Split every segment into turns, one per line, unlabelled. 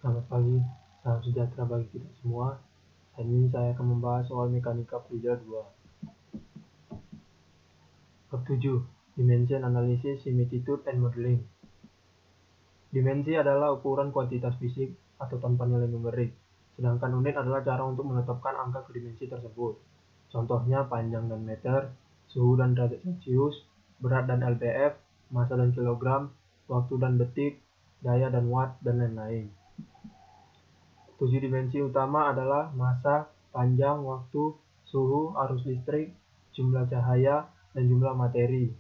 Selamat pagi, salam sejahtera bagi kita semua. Hari ini saya akan membahas soal mekanika fluida 2. Bab 7, Dimension Analysis, Similitude, and Modeling. Dimensi adalah ukuran kuantitas fisik atau tanpa nilai numerik, sedangkan unit adalah cara untuk menetapkan angka ke dimensi tersebut. Contohnya panjang dan meter, suhu dan derajat Celcius, berat dan lbf, massa dan kilogram, waktu dan detik, daya dan watt, dan lain-lain. 7 dimensi utama adalah massa, panjang, waktu, suhu, arus listrik, jumlah cahaya, dan jumlah materi.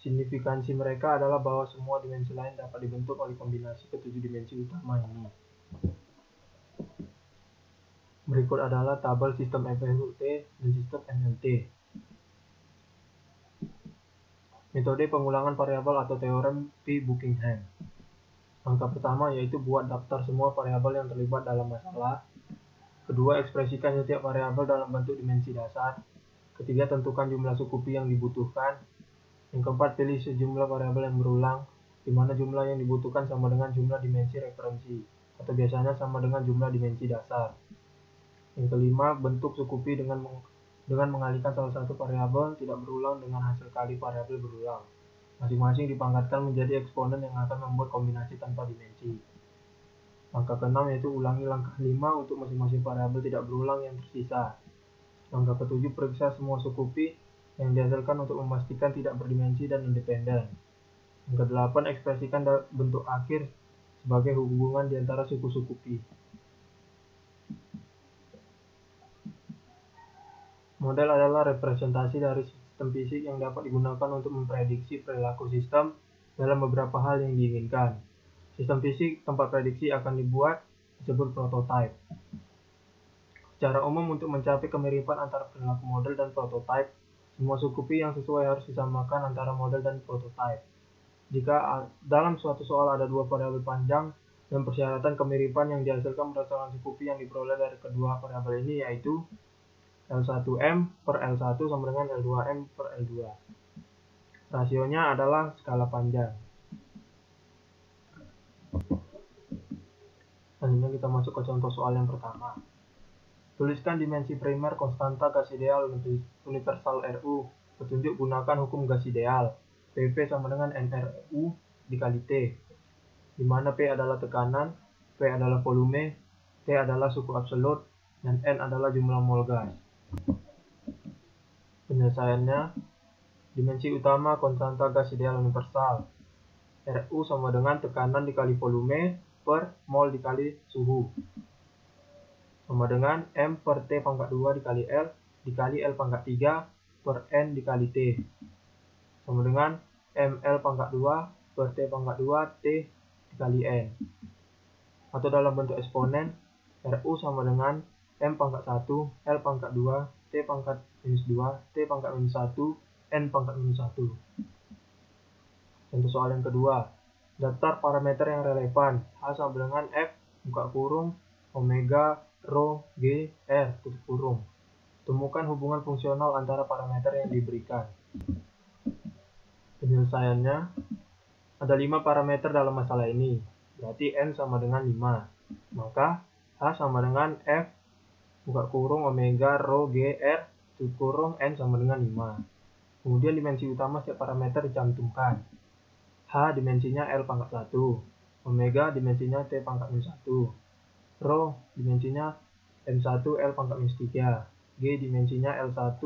Signifikansi mereka adalah bahwa semua dimensi lain dapat dibentuk oleh kombinasi ketujuh dimensi utama ini. Berikut adalah tabel sistem FSUT dan sistem MLT. Metode pengulangan variabel atau teorem P-Buckingham. Langkah pertama yaitu buat daftar semua variabel yang terlibat dalam masalah. Kedua, ekspresikan setiap variabel dalam bentuk dimensi dasar. Ketiga, tentukan jumlah suku pi yang dibutuhkan. Yang keempat, pilih sejumlah variabel yang berulang, di mana jumlah yang dibutuhkan sama dengan jumlah dimensi referensi, atau biasanya sama dengan jumlah dimensi dasar. Yang kelima, bentuk suku pi dengan mengalihkan salah satu variabel tidak berulang dengan hasil kali variabel berulang. Masing-masing dipangkatkan menjadi eksponen yang akan membuat kombinasi tanpa dimensi. Langkah keenam yaitu ulangi langkah 5 untuk masing-masing variabel tidak berulang yang tersisa. Langkah ketujuh, periksa semua suku pi yang dihasilkan untuk memastikan tidak berdimensi dan independen. Yang kedelapan, ekspresikan bentuk akhir sebagai hubungan di antara suku-suku pi. Model adalah representasi dari sistem fisik yang dapat digunakan untuk memprediksi perilaku sistem dalam beberapa hal yang diinginkan. Sistem fisik tempat prediksi akan dibuat disebut prototipe. Secara umum, untuk mencapai kemiripan antara perilaku model dan prototipe, semua suku pi yang sesuai harus disamakan antara model dan prototipe. Jika dalam suatu soal ada dua variabel panjang dan persyaratan kemiripan yang dihasilkan berdasarkan suku pi yang diperoleh dari kedua variabel ini, yaitu L1M per L1 sama dengan L2M per L2. Rasionya adalah skala panjang. Selanjutnya kita masuk ke contoh soal yang pertama. Tuliskan dimensi primer konstanta gas ideal universal RU. Petunjuk gunakan hukum gas ideal. PP sama dengan NRU dikali T, di mana P adalah tekanan, P adalah volume, T adalah suku absolut, dan N adalah jumlah mol gas. Penyelesaiannya, dimensi utama konstanta gas ideal universal. RU sama dengan tekanan dikali volume per mol dikali suhu, sama dengan M per T pangkat 2 dikali L dikali L pangkat 3 per N dikali T, sama dengan ML pangkat 2 per T pangkat 2 T dikali N. Atau dalam bentuk eksponen, RU sama dengan M pangkat 1, L pangkat 2, T pangkat minus 2, T pangkat minus 1, N pangkat minus 1. Contoh soal yang kedua, daftar parameter yang relevan. H sama dengan F, buka kurung, omega, rho, G, R, tutup kurung. Temukan hubungan fungsional antara parameter yang diberikan. Penyelesaiannya, ada 5 parameter dalam masalah ini, berarti N sama dengan 5. Maka H sama dengan F, buka kurung, omega, rho, G, R, tutup kurung, N sama dengan 5. Kemudian dimensi utama setiap parameter dicantumkan. H dimensinya L pangkat 1, omega dimensinya T pangkat minus 1, rho dimensinya M1 L pangkat minus 3, G dimensinya L1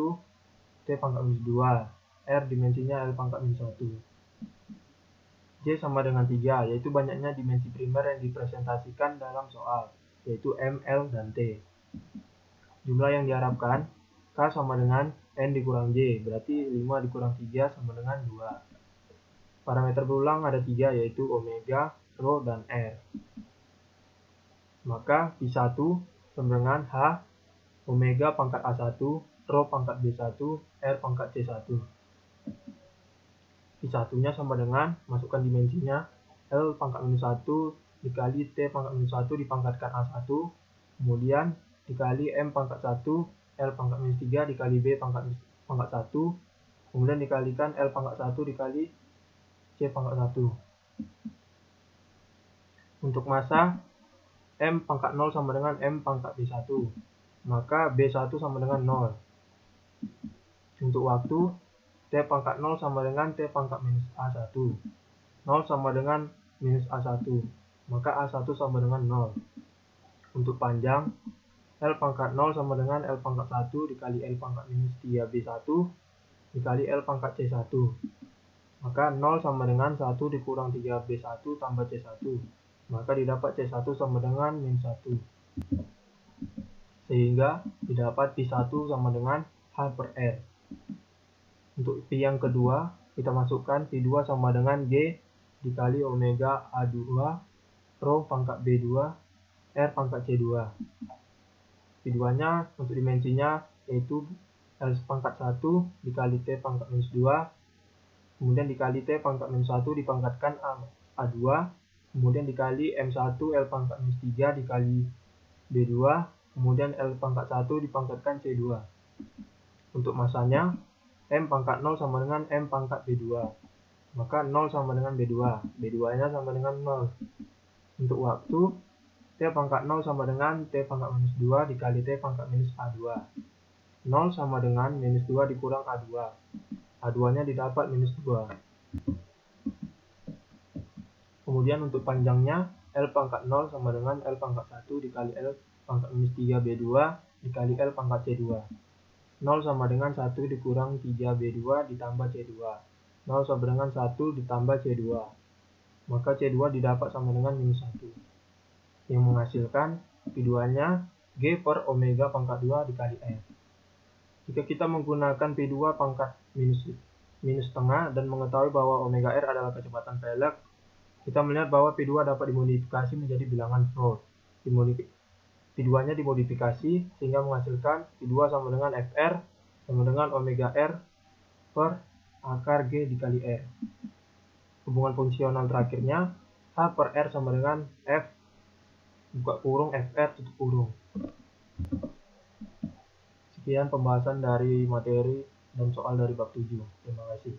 T pangkat minus 2, R dimensinya L pangkat minus 1. J sama dengan 3, yaitu banyaknya dimensi primer yang dipresentasikan dalam soal, yaitu M, L, dan T. Jumlah yang diharapkan, K sama dengan N dikurang J, berarti 5 dikurang 3 sama dengan 2. Parameter berulang ada 3, yaitu omega, rho, dan R. Maka Pi1 sama dengan H, omega pangkat A1, rho pangkat B1, R pangkat C1. Pi1-nya sama dengan, masukkan dimensinya, L pangkat minus 1 dikali T pangkat minus 1 dipangkatkan A1, kemudian dikali M pangkat 1, L pangkat minus 3 dikali B pangkat 1, kemudian dikalikan L pangkat 1 dikali C pangkat 1. Untuk massa, M pangkat 0 sama dengan M pangkat B1, maka B1 sama dengan 0. Untuk waktu, T pangkat 0 sama dengan T pangkat minus A1. 0 sama dengan minus A1, maka A1 sama dengan 0. Untuk panjang, L pangkat 0 sama dengan L pangkat 1 dikali L pangkat minus 3B1 dikali L pangkat C1. Maka 0 sama dengan 1 dikurang 3B1 tambah C1. Maka didapat C1 sama dengan min 1. Sehingga didapat Pi1 sama dengan H per R. Untuk Pi yang kedua, kita masukkan Pi2 sama dengan G dikali omega A2 Rho pangkat B2 R pangkat C2. Pi2-nya untuk dimensinya yaitu L pangkat 1 dikali T pangkat minus 2, kemudian dikali T pangkat minus 1 dipangkatkan A2, kemudian dikali M1 L pangkat minus 3 dikali B2, kemudian L pangkat 1 dipangkatkan C2. Untuk masanya, M pangkat 0 sama dengan M pangkat B2, maka 0 sama dengan B2, B2-nya sama dengan 0. Untuk waktu, T pangkat 0 sama dengan T pangkat minus 2 dikali T pangkat minus A2. 0 sama dengan minus 2 dikurang A2. A2-nya didapat minus 2. Kemudian untuk panjangnya, L pangkat 0 sama dengan L pangkat 1 dikali L pangkat minus 3B2 dikali L pangkat C2. 0 sama dengan 1 dikurang 3B2 ditambah C2. 0 sama dengan 1 ditambah C2. Maka C2 didapat sama dengan minus 1. Yang menghasilkan Pi2-nya G per omega pangkat 2 dikali R. Jika kita menggunakan Pi2 pangkat minus setengah dan mengetahui bahwa omega R adalah kecepatan velg, kita melihat bahwa Pi2 dapat dimodifikasi menjadi bilangan float. Pi2-nya dimodifikasi sehingga menghasilkan Pi2 sama dengan Fr sama dengan omega R per akar G dikali R. Hubungan fungsional terakhirnya H per R sama dengan F buka kurung Fr tutup kurung. Sekian pembahasan dari materi dan soal dari bab 7. Terima kasih.